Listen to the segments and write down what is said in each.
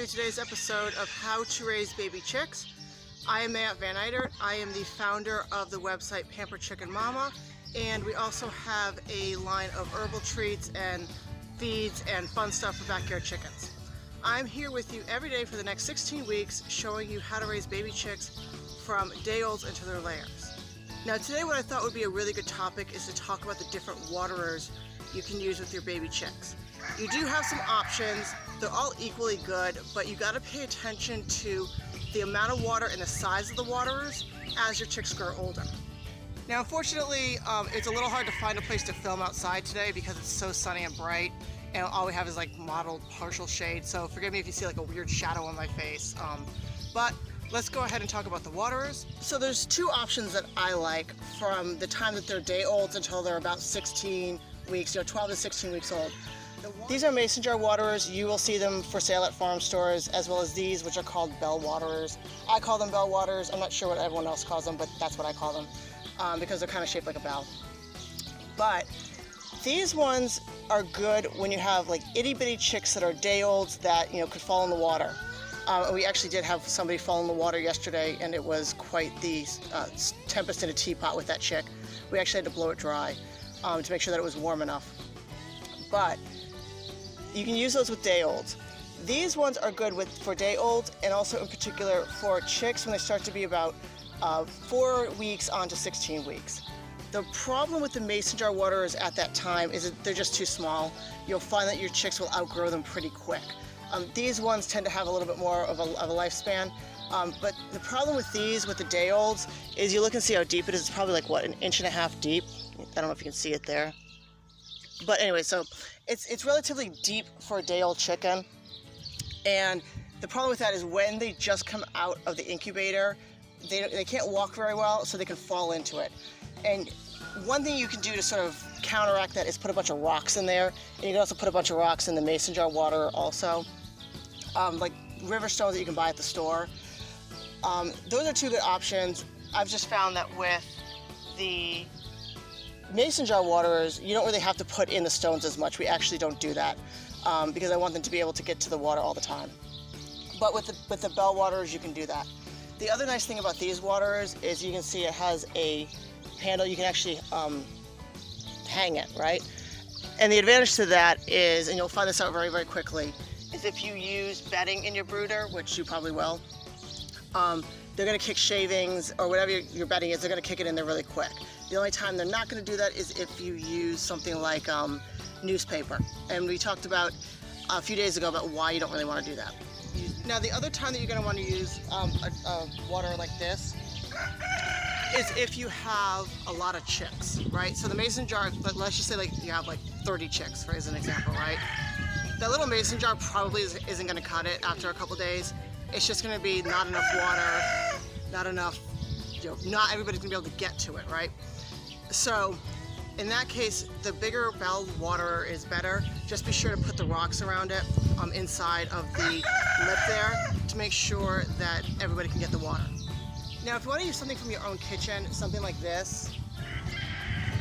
to today's episode of How to Raise Baby Chicks. I am Matt Van Eidert. I am the founder of the website Pampered Chicken Mama, and we also have a line of herbal treats and feeds and fun stuff for backyard chickens. I'm here with you every day for the next 16 weeks showing you how to raise baby chicks from day-olds into their layers. Now today what I thought would be a really good topic is to talk about the different waterers you can use with your baby chicks. You do have some options. They're all equally good, but you got to pay attention to the amount of water and the size of the waterers as your chicks grow older. Now unfortunately, it's a little hard to find a place to film outside today because it's so sunny and bright, and all we have is like mottled partial shade, so forgive me if you see like a weird shadow on my face. But let's go ahead and talk about the waterers. So there's two options that I like from the time that they're day olds until they're about 16 weeks, 12 to 16 weeks old. These are mason jar waterers. You will see them for sale at farm stores, as well as these, which are called bell waterers. I call them bell waterers. I'm not sure what everyone else calls them, but that's what I call them because they're kind of shaped like a bell. But these ones are good when you have like itty bitty chicks that are day olds that could fall in the water. We actually did have somebody fall in the water yesterday, and it was quite the tempest in a teapot with that chick. We actually had to blow it dry to make sure that it was warm enough. But you can use those with day olds. These ones are good for day olds, and also in particular for chicks when they start to be about 4 weeks on to 16 weeks. The problem with the mason jar waterers at that time is that they're just too small. You'll find that your chicks will outgrow them pretty quick. These ones tend to have a little bit more of a lifespan, but the problem with these, with the day olds, is you look and see how deep it is. It's probably like, what, 1.5 inches deep? I don't know if you can see it there. But anyway, so it's relatively deep for a day-old chicken, and the problem with that is when they just come out of the incubator, they can't walk very well, so they can fall into it. And one thing you can do to sort of counteract that is put a bunch of rocks in there, and you can also put a bunch of rocks in the mason jar water also, like river stones that you can buy at the store. Those are two good options. I've just found that with the mason jar waterers, you don't really have to put in the stones as much. We actually don't do that because I want them to be able to get to the water all the time. But with the bell waterers, you can do that. The other nice thing about these waterers is you can see it has a handle. You can actually hang it, right? And the advantage to that is, and you'll find this out very, very quickly, is if you use bedding in your brooder, which you probably will, they're going to kick shavings or whatever your bedding is, they're going to kick it in there really quick. The only time they're not going to do that is if you use something like newspaper. And we talked about a few days ago about why you don't really want to do that. Now the other time that you're going to want to use a water like this is if you have a lot of chicks, right? So the mason jar, but let's just say like you have like 30 chicks, for as an example, right? That little mason jar probably isn't going to cut it after a couple days. It's just going to be not enough water, not enough, not everybody's going to be able to get to it, right? So in that case, the bigger bell waterer is better. Just be sure to put the rocks around it inside of the lip there to make sure that everybody can get the water. Now, if you want to use something from your own kitchen, something like this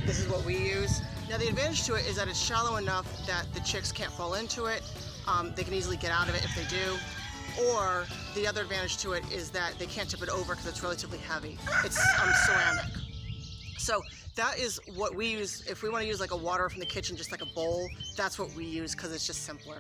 is what we use. Now, the advantage to it is that it's shallow enough that the chicks can't fall into it. They can easily get out of it if they do. Or the other advantage to it is that they can't tip it over because it's relatively heavy. It's ceramic. So that is what we use. If we want to use like a water from the kitchen, just like a bowl, that's what we use because it's just simpler.